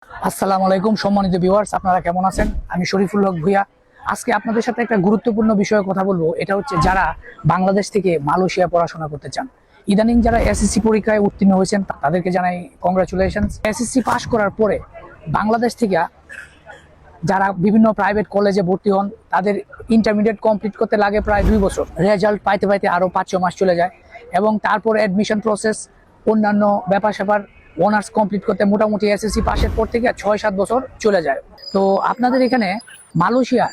আসসালামু আলাইকুম সম্মানিত ভিউয়ার্স, আপনারা কেমন আছেন? আমি শরীফুল হক ভুইয়া। আজকে আপনাদের সাথে একটা গুরুত্বপূর্ণ বিষয়ে কথা বলবো। এটা হচ্ছে যারা বাংলাদেশ থেকে মালয়েশিয়া পড়াশোনা করতে চান। ইদানিং যারা এসএসসি পরীক্ষায় উত্তীর্ণ হয়েছেন তাদেরকে জানাই কংগ্রাচুলেশনস। এসএসসি পাস করার পরে বাংলাদেশ থেকে যারা বিভিন্ন প্রাইভেট কলেজে ভর্তি হন তাদের ইন্টারমিডিয়েট কমপ্লিট করতে লাগে প্রায় 2 বছর। রেজাল্ট পাইতে পাইতে আরও 5-6 মাস চলে যায় এবং তারপর অ্যাডমিশন প্রসেস, অন্যান্য ব্যাপার স্যাপার, অনার্স কমপ্লিট করতে মোটামুটি এসএসসি পাশের পর থেকে 6-7 বছর চলে যায়। তো আপনাদের এখানে মালয়েশিয়া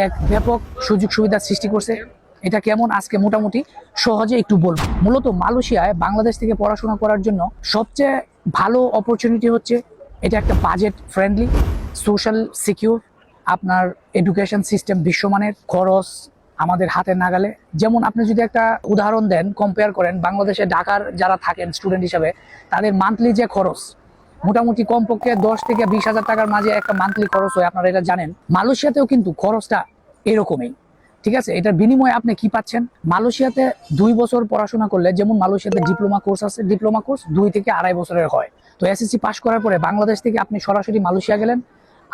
এক ব্যাপক সুযোগ সুবিধার সৃষ্টি করছে। এটা কেমন আজকে মোটামুটি সহজে একটু বলবো। মূলত মালয়েশিয়ায় বাংলাদেশ থেকে পড়াশোনা করার জন্য সবচেয়ে ভালো অপরচুনিটি হচ্ছে এটা একটা বাজেট ফ্রেন্ডলি, সোশ্যাল সিকিউর, আপনার এডুকেশন সিস্টেম বিশ্বমানের, খরচ আমাদের হাতের নাগালে। যেমন আপনি যদি একটা উদাহরণ দেন, কম্পেয়ার করেন, বাংলাদেশে ঢাকার যারা থাকেন স্টুডেন্ট হিসাবে তাদের মান্থলি যে খরচ মোটামুটি কমপক্ষে 10 থেকে 20 হাজার টাকার মাঝে একটা মান্থলি খরচ হয়, আপনারা এটা জানেন। মালয়েশিয়াতেও কিন্তু খরচটা এরকমই, ঠিক আছে? এটার বিনিময়ে আপনি কি পাচ্ছেন? মালয়েশিয়াতে 2 বছর পড়াশোনা করলে, যেমন মালয়েশিয়াতে ডিপ্লোমা কোর্স আছে, ডিপ্লোমা কোর্স 2 থেকে 2.5 বছরের হয়। তো এসএসসি পাস করার পরে বাংলাদেশ থেকে আপনি সরাসরি মালয়েশিয়া গেলেন,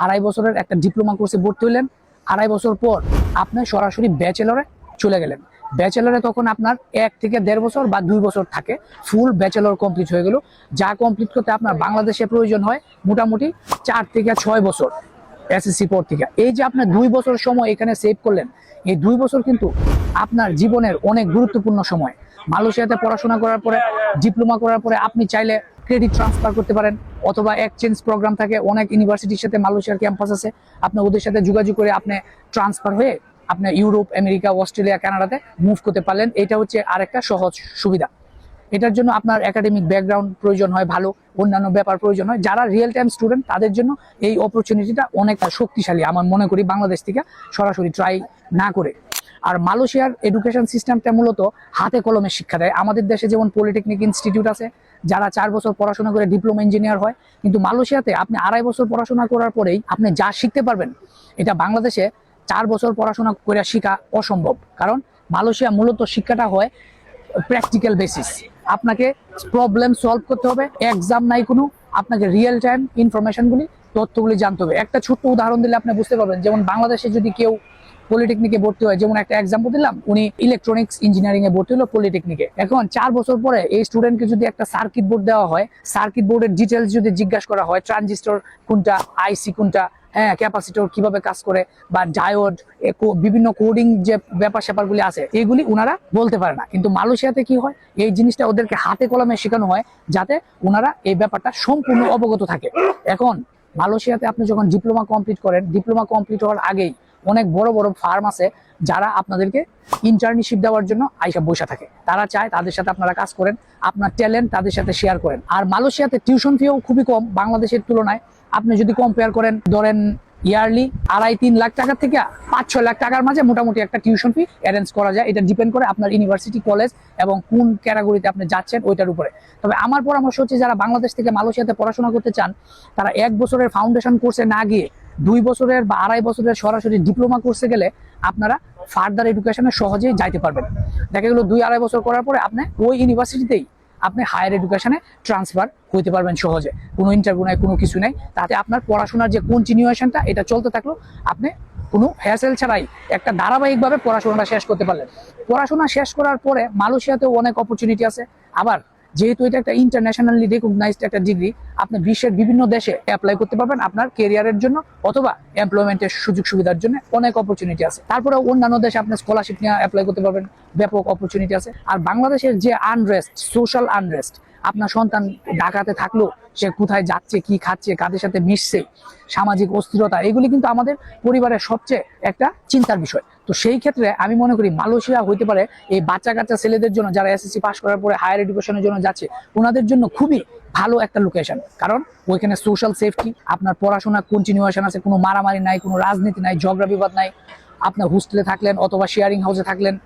2.5 বছরের একটা ডিপ্লোমা কোর্সে ভর্তি হইলেন, 2.5 বছর পর আপনি সরাসরি ব্যাচেলরে চলে গেলেন। ব্যাচেলরে তখন আপনার 1 থেকে 1.5 বছর বা 2 বছর থাকে, ফুল ব্যাচেলর কমপ্লিট হয়ে গেল। যা কমপ্লিট করতে আপনার বাংলাদেশে প্রয়োজন হয় মোটামুটি 4 থেকে 6 বছর এসএসসি পর থেকে। এই যে আপনার 2 বছর সময় এখানে সেভ করলেন, এই 2 বছর কিন্তু আপনার জীবনের অনেক গুরুত্বপূর্ণ সময়। মালয়েশিয়াতে পড়াশোনা করার পরে, ডিপ্লোমা করার পরে আপনি চাইলে ক্রেডিট ট্রান্সফার করতে পারেন, অথবা এক্সচেঞ্জ প্রোগ্রাম থাকে। অনেক ইউনিভার্সিটির সাথে মালয়েশিয়ার ক্যাম্পাস আছে, আপনি ওদের সাথে যোগাযোগ করে আপনি ট্রান্সফার হয়ে আপনি ইউরোপ, আমেরিকা, অস্ট্রেলিয়া, কানাডাতে মুভ করতে পারলেন। এটা হচ্ছে আরেকটা সহজ সুবিধা। এটার জন্য আপনার একাডেমিক ব্যাকগ্রাউন্ড প্রয়োজন হয়, ভালো অন্যান্য ব্যাপার প্রয়োজন হয়। যারা রিয়েল টাইম স্টুডেন্ট তাদের জন্য এই অপরচুনিটিটা অনেকটা শক্তিশালী আমার মনে করি, বাংলাদেশ থেকে সরাসরি ট্রাই না করে। আর মালয়েশিয়ার এডুকেশন সিস্টেমটা মূলত হাতে কলমে শিক্ষা দেয়। আমাদের দেশে যেমন পলিটেকনিক ইনস্টিটিউট আছে, যারা 4 বছর পড়াশোনা করে ডিপ্লোমা ইঞ্জিনিয়ার হয়, কিন্তু মালয়েশিয়াতে আপনি 2.5 বছর পড়াশোনা করার পরেই আপনি যা শিখতে পারবেন, এটা বাংলাদেশে 4 বছর পড়াশোনা করে শিখা অসম্ভব। কারণ মালয়েশিয়া মূলত শিক্ষাটা হয় প্র্যাকটিক্যাল বেসিস। আপনাকে প্রবলেম সলভ করতে হবে, এক্সাম নাই কোনো, আপনাকে রিয়েল টাইম ইনফরমেশনগুলি, তথ্যগুলি জানতে হবে। একটা ছোট্ট উদাহরণ দিলে আপনি বুঝতে পারবেন। যেমন বাংলাদেশে যদি কেউ পলিটেকনিকে ভর্তি হয়, যেমন একটা এক্সাম্পল দিলাম, উনি ইলেকট্রনিক্স ইঞ্জিনিয়ারিং এ ভর্তি হলো পলিটেকনিকে। এখন 4 বছর পরে এই স্টুডেন্টকে যদি একটা সার্কিট বোর্ড দেওয়া হয়, সার্কিট বোর্ডের ডিটেলস যদি জিজ্ঞাসা করা হয়, ট্রানজিস্টর কোনটা, আইসি কোনটা, ক্যাপাসিটর কিভাবে কাজ করে, বা ডায়োড, বিভিন্ন কোডিং যে ব্যাপার স্যাপারগুলি আছে, এগুলি ওনারা বলতে পারে না। কিন্তু মালয়েশিয়াতে কি হয়, এই জিনিসটা ওদেরকে হাতে কলমে শেখানো হয়, যাতে ওনারা এই ব্যাপারটা সম্পূর্ণ অবগত থাকে। এখন মালয়েশিয়াতে আপনি যখন ডিপ্লোমা কমপ্লিট করেন, ডিপ্লোমা কমপ্লিট হওয়ার আগেই অনেক বড় বড় ফার্ম আছে যারা আপনাদেরকে ইন্টার্নশিপ দেওয়ার জন্য আইসা বসে থাকে। তারা চায় তাদের সাথে আপনারা কাজ করেন, আপনার ট্যালেন্ট তাদের সাথে শেয়ার করেন। আর মালয়েশিয়াতে টিউশন ফিও খুবই কম বাংলাদেশের তুলনায়। আপনি যদি কম্পেয়ার করেন, ধরেন ইয়ারলি 2.5-3 লাখ টাকা থেকে 5-6 লাখ টাকার মাঝে মোটামুটি একটা টিউশন ফি অ্যারেঞ্জ করা যায়। এটা ডিপেন্ড করে আপনার ইউনিভার্সিটি, কলেজ এবং কোন ক্যাটাগরিতে আপনি যাচ্ছেন ওইটার উপরে। তবে আমার পরামর্শ হচ্ছে, যারা বাংলাদেশ থেকে মালয়েশিয়াতে পড়াশোনা করতে চান, তারা 1 বছরের ফাউন্ডেশন কোর্সে না গিয়ে 2 বছরের বা 2.5 বছরের সরাসরি ডিপ্লোমা কোর্সে গেলে আপনারা ফার্দার এডুকেশনে সহজেই যাইতে পারবেন। দেখা গেল 2-2.5 বছর করার পরে আপনি ওই ইউনিভার্সিটিতেই আপনি হায়ার এডুকেশনে ট্রান্সফার হইতে পারবেন সহজে। কোনো ইন্টারভিউ নাই, কোনো কিছু নাই। তাতে আপনার পড়াশোনার যে কন্টিনিউয়েশনটা, এটা চলতে থাকলো, আপনি কোনো হ্যাসেল ছাড়াই একটা ধারাবাহিকভাবে পড়াশোনাটা শেষ করতে পারলেন। পড়াশোনা শেষ করার পরে মালয়েশিয়াতেও অনেক অপরচুনিটি আছে। আবার যেহেতু এটা একটা ইন্টারন্যাশনালি রিকগনাইজড একটা ডিগ্রি, আপনি বিশ্বের বিভিন্ন দেশে অ্যাপ্লাই করতে পারবেন আপনার কেরিয়ারের জন্য, অথবা এমপ্লয়মেন্টের সুযোগ সুবিধার জন্য অনেক অপরচুনিটি আছে। তারপরে অন্যান্য দেশে আপনি স্কলারশিপ নিয়ে অ্যাপ্লাই করতে পারবেন, ব্যাপক অপরচুনিটি আছে। আর বাংলাদেশের যে আনরেস্ট, সোশ্যাল আনরেস্ট, আপনার সন্তান ঢাকাতে থাকলেও সে কোথায় যাচ্ছে, কি খাচ্ছে, কাদের সাথে মিশছে, সামাজিক অস্থিরতা, এগুলি কিন্তু আমাদের পরিবারের সবচেয়ে একটা চিন্তার বিষয়। তো সেই ক্ষেত্রে আমি মনে করি মালয়েশিয়া হইতে পারে এই বাচ্চা কাচ্চা ছেলেদের জন্য, যারা এসএসসি পাস করার পরে হায়ার এডুকেশনের জন্য যাচ্ছে, ওনাদের জন্য খুবই ভালো একটা লোকেশন। কারণ ওইখানে সোশ্যাল সেফটি, আপনার পড়াশোনা কন্টিনিউয়েশন আছে, কোনো মারামারি নাই, কোনো রাজনীতি নাই, ঝগড়া বিবাদ নাই। আপনার হোস্টেলে থাকলেন অথবা শেয়ারিং হাউসে থাকলেন,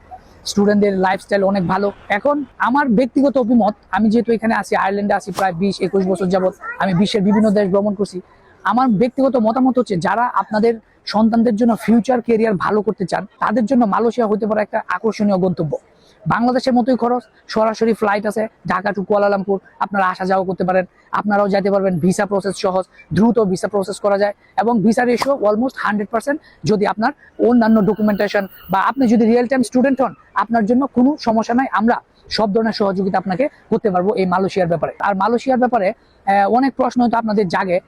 স্টুডেন্টদের লাইফস্টাইল অনেক ভালো। এখন আমার ব্যক্তিগত অভিমত, আমি যেহেতু এখানে আছি, আয়ারল্যান্ডে আছি প্রায় 20-21 বছর যাবত, আমি বিশ্বের বিভিন্ন দেশ ভ্রমণ করছি। আমার ব্যক্তিগত মতামত হচ্ছে, যারা আপনাদের সন্তানদের জন্য ফিউচার কেরিয়ার ভালো করতে চান, তাদের জন্য মালয়েশিয়া হতে পারে একটা আকর্ষণীয় গন্তব্য। বাংলাদেশের মতোই খরচ, সরাসরি ফ্লাইট আছে ঢাকা টু কুয়ালালামপুর, আপনারা আসা যাওয়া করতে পারেন, আপনারাও যেতে পারবেন। ভিসা প্রসেস সহজ, দ্রুত ভিসা প্রসেস করা যায় এবং ভিসা রেশিও অলমোস্ট 100% যদি আপনার অন্যান্য ডকুমেন্টেশন বা আপনি যদি রিয়েল টাইম স্টুডেন্ট হন, আপনার জন্য কোনো সমস্যা নাই, আমরা সব ধরনের সহযোগিতা আপনাকে করতে পারবো এই মালয়েশিয়ার ব্যাপারে। আর মালয়েশিয়ার ব্যাপারে অনেক প্রশ্ন হয়তো আপনাদের জাগে,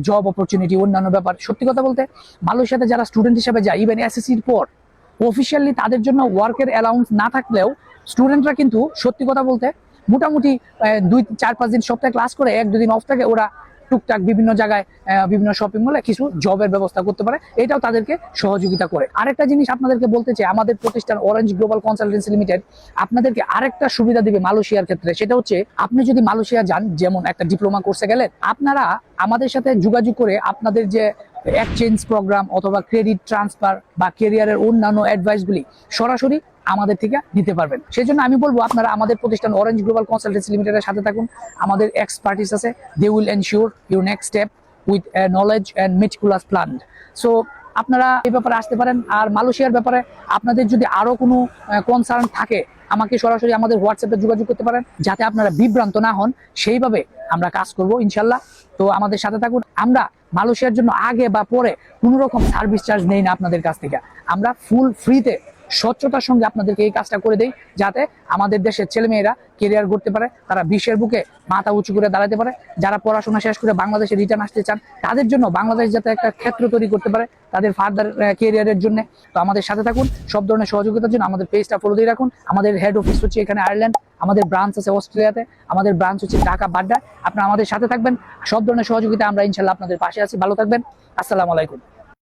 জব অপরচুনিটি অন্যান্য ব্যাপার। সত্যি কথা বলতে মালয়েশিয়াতে যারা স্টুডেন্ট হিসেবে যায়, ইভেন এসএসসির পর অফিসিয়ালি তাদের জন্য ওয়ার্কের অ্যালাউন্স না থাকলেও স্টুডেন্টরা কিন্তু সত্যি কথা বলতে মোটামুটি 2-4-5 দিন সপ্তাহে ক্লাস করে 1-2 দিন অফ থাকে, ওরা টুকটাক বিভিন্ন জায়গায় বিভিন্ন শপিং মলে কিছু জবের ব্যবস্থা করতে পারে, এটাও তাদেরকে সহযোগিতা করে। আরেকটা জিনিস আপনাদেরকে বলতে চাই, আমাদের প্রতিষ্ঠান অরেঞ্জ গ্লোবাল কনসালটেন্সি লিমিটেড আপনাদেরকে আরেকটা সুবিধা দিবে মালয়েশিয়ার ক্ষেত্রে। সেটা হচ্ছে আপনি যদি মালয়েশিয়া যান, যেমন একটা ডিপ্লোমা কোর্সে গেলেন, আপনারা আমাদের সাথে যোগাযোগ করে আপনাদের যে এক্সচেঞ্জ প্রোগ্রাম অথবা ক্রেডিট ট্রান্সফার বা ক্যারিয়ারের অন্যান্য অ্যাডভাইসগুলি সরাসরি আমাদের থেকে নিতে পারবেন। সেই জন্য আমি বলবো আপনারা আমাদের প্রতিষ্ঠান অরেঞ্জ গ্লোবাল কনসালটেন্সি লিমিটেডের সাথে থাকুন। আমাদের এক্সপার্টিস আছে, they will ensure your next step with knowledge and meticulous plan. So আপনারা এই ব্যাপারে আসতে পারেন। আর মালয়েশিয়ার ব্যাপারে আপনাদের যদি আরো কোনো কনসার্ন থাকে, আমাকে সরাসরি আমাদের হোয়াটসঅ্যাপে যোগাযোগ করতে পারেন, যাতে আপনারা বিভ্রান্ত না হন, সেইভাবে আমরা কাজ করব ইনশাল্লাহ। তো আমাদের সাথে থাকুন। আমরা মালয়েশিয়ার জন্য আগে বা পরে কোনো রকম সার্ভিস চার্জ নেই না আপনাদের কাছ থেকে, আমরা ফুল ফ্রিতে স্বচ্ছতার সঙ্গে আপনাদেরকে এই কাজটা করে দেই, যাতে আমাদের দেশের ছেলেমেয়েরা কেরিয়ার করতে পারে, তারা বিশ্বের বুকে মাথা উঁচু করে দাঁড়াতে পারে। যারা পড়াশোনা শেষ করে বাংলাদেশে রিটার্ন আসতে চান, তাদের জন্য বাংলাদেশ যাতে একটা ক্ষেত্র তৈরি করতে পারে তাদের ফার্দার কেরিয়ারের জন্য। তো আমাদের সাথে থাকুন, সব ধরনের সহযোগিতার জন্য আমাদের পেজটা ফলো দিয়ে রাখুন। আমাদের হেড অফিস হচ্ছে এখানে আয়ারল্যান্ড, আমাদের ব্রাঞ্চ আছে অস্ট্রেলিয়াতে, আমাদের ব্রাঞ্চ হচ্ছে ঢাকা বাড্ডা। আপনারা আমাদের সাথে থাকবেন, সব ধরনের সহযোগিতা আমরা ইনশাল্লাহ আপনাদের পাশে আছি। ভালো থাকবেন, আসসালামু আলাইকুম।